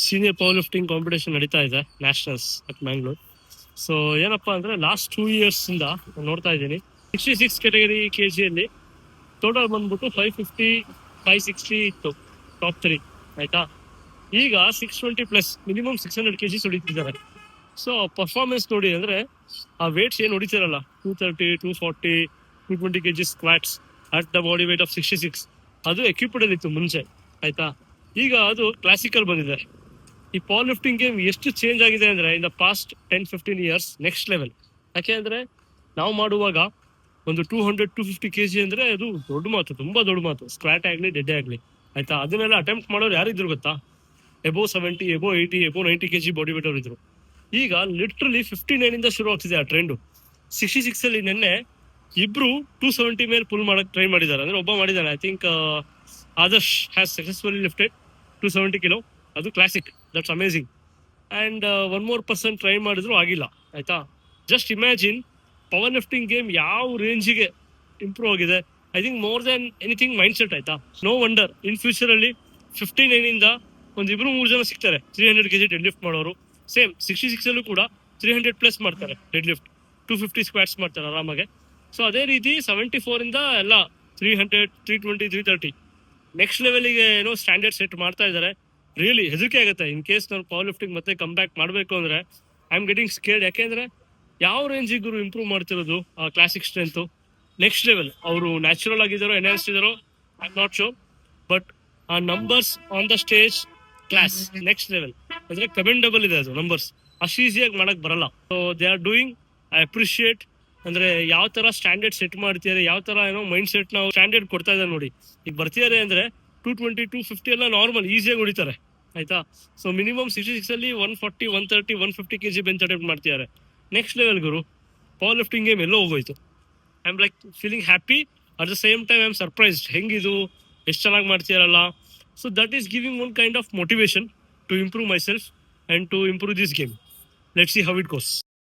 Senior power lifting competition ನಡೀತಾ ಇದೆ nationals at Mangalore. So ಏನಪ್ಪಾ ಅಂದ್ರೆ ಲಾಸ್ಟ್ 2 years ಇಂದ ನೋಡ್ತಾ ಇದ್ದೀನಿ 66 ಕೆಟಗರಿ KGಯಲ್ಲಿ ಟೋಟಲ್ ಬಂದ್ಬಿಟ್ಟು 550 560 ಇತ್ತು ಟಾಪ್ 3 ಆಯ್ತಾ. ಈಗ 620+ ಮಿನಿಮಮ್ 600 kg ಹೊಡಿತಿದ್ದಾರೆ. ಸೊ ಪರ್ಫಾರ್ಮೆನ್ಸ್ ನೋಡಿ ಅಂದ್ರೆ ಆ ವೇಟ್ಸ್ ಏನು ಹೊಡಿತಿರಲ್ಲ 230 240 220 kg squats at the body weight of 66 ಅದು ಎಕ್ವಿಪ್ಡ್ ಇತ್ತು ಮುಂಚೆ ಆಯ್ತಾ. ಈಗ ಅದು ಕ್ಲಾಸಿಕಲ್ ಬಂದಿದೆ. ಈ ಪವರ್ ಲಿಫ್ಟಿಂಗ್ ಗೇಮ್ ಎಷ್ಟು ಚೇಂಜ್ ಆಗಿದೆ ಅಂದ್ರೆ in the past 10-15 years next level. ಯಾಕೆ ಅಂದ್ರೆ ನಾವು ಮಾಡುವಾಗ ಒಂದು 200-250 kg ಅಂದ್ರೆ ಅದು ದೊಡ್ಡ ಮಾತು, ತುಂಬಾ ದೊಡ್ಡ ಮಾತು. ಸ್ಕ್ವಾಟ್ ಆಗ್ಲಿ ಡೆಡ್ ಆಗ್ಲಿ ಆಯ್ತಾ. ಅದನ್ನೆಲ್ಲ ಅಟೆಂಪ್ಟ್ ಮಾಡೋರು ಯಾರಿದ್ರು ಗೊತ್ತಾ? Above 70 above 80 above 90 kg body weight ಅವ್ರು ಇದ್ರು. ಈಗ ಲಿಟ್ರಲಿ 59 ಇಂದ ಶುರು ಆಗ್ತಿದೆ ಆ ಟ್ರೆಂಡ್. 66 ಅಲ್ಲಿ ನಿನ್ನೆ ಇಬ್ರು 270 ಮೇಲೆ ಪುಲ್ ಮಾಡಕ್ ಟ್ರೈ ಮಾಡಿದ್ದಾರೆ. ಅಂದ್ರೆ ಒಬ್ಬ ಮಾಡಿದ್ದಾನೆ, I think Adarsh has successfully lifted 270 kg. ಅದು classic, that's amazing. And 1 more person try ಮಾಡಿದ್ರು ಆಗಿಲ್ಲ ಆಯ್ತಾ. Just imagine power lifting game ಯಾವ ರೇಂಜಿಗೆ ಇಂಪ್ರೂವ್ ಆಗಿದೆ. I think more than anything mind set ಆಯ್ತಾ. ನೋ ವಂಡರ್ ಇನ್ ಫ್ಯೂಚರ್ ಅಲ್ಲಿ 59 ಇಂದ ಒಂದ್ 2-3 ಜನ ಸಿಗ್ತಾರೆ 300 kg ಡೆಡ್ ಲಿಫ್ಟ್ ಮಾಡೋರು. ಸೇಮ್ 66 ಅಲ್ಲೂ ಕೂಡ 300+ ಮಾಡ್ತಾರೆ ಡೆಡ್ ಲಿಫ್ಟ್, 250 ಸ್ಕ್ವಾಟ್ಸ್ ಮಾಡ್ತಾರೆ ಆರಾಮಾಗೆ. ಸೊ ಅದೇ ರೀತಿ 74 ಇಂದ ಎಲ್ಲ 300 320 330 ನೆಕ್ಸ್ಟ್ ಲೆವೆಲ್ಗೆ ಏನೋ ಸ್ಟ್ಯಾಂಡರ್ಡ್ ಸೆಟ್ ಮಾಡ್ತಾ ಇದ್ದಾರೆ. ರಿಯಲಿ ಹೆದರಿಕೆ ಆಗುತ್ತೆ ಇನ್ ಕೇಸ್ ನಾನು ಪವರ್ ಲಿಫ್ಟಿಂಗ್ ಮತ್ತೆ ಕಮ್ ಬ್ಯಾಕ್ ಮಾಡಬೇಕು ಅಂದ್ರೆ. I am getting scared. ಯಾಕೆಂದ್ರೆ ಯಾವ ರೇಂಜಿಗೆ ಇಂಪ್ರೂವ್ ಮಾಡ್ತಿರೋದು ಆ ಕ್ಲಾಸಿಕ್ ಸ್ಟ್ರೆಂತ್ ನೆಕ್ಸ್ಟ್ ಲೆವೆಲ್. ಅವರು ನ್ಯಾಚುರಲ್ ಆಗಿದ್ದಾರೋ ಎನ್ಹಾನ್ಸ್ಡ್ ಇದ್ದಾರೋ I am not sure, but ಆ numbers on the stage class next level. ಅಂದ್ರೆ ಕಮೆಂಡಬಲ್ ಇದೆ ಅದು ನಂಬರ್ಸ್. ಅಷ್ಟು ಈಸಿಯಾಗಿ ಮಾಡಕ್ ಬರಲ್ಲ. So they are doing, I appreciate. ಅಂದ್ರೆ ಯಾವ ತರ ಸ್ಟ್ಯಾಂಡರ್ಡ್ ಸೆಟ್ ಮಾಡ್ತಿದ್ದಾರೆ, ಯಾವ ತರ ಏನೋ ಮೈಂಡ್ ಸೆಟ್ ನಾವು ಸ್ಟ್ಯಾಂಡರ್ಡ್ ಕೊಡ್ತಾ ಇದ್ದಾರೆ ನೋಡಿ. ಈಗ ಬರ್ತಿದ್ದಾರೆ ಅಂದ್ರೆ 220 250 ಎಲ್ಲ ನಾರ್ಮಲ್ ಈಸಿಯಾಗಿ ಹೊಡಿತಾರೆ ಆಯ್ತಾ. ಸೊ ಮಿನಿಮಮ್ 66 ಅಲ್ಲಿ 140 130 150 kg ಬೆಂಚ್ ಅಟೆಂಪ್ಟ್ ಮಾಡ್ತಿದ್ದಾರೆ. ನೆಕ್ಸ್ಟ್ ಲೆವೆಲ್ ಗುರು. ಪವರ್ ಲಿಫ್ಟಿಂಗ್ ಗೇಮ್ ಎಲ್ಲೋ ಹೋಗೋಯ್ತು. I am like feeling happy, at the same time I am surprised. ಹೆಂಗಿದು ಎಷ್ಟು ಚೆನ್ನಾಗಿ ಮಾಡ್ತಿರಲ್ಲ. So that is giving one kind of motivation to improve myself and to improve this game. Let's see how it goes.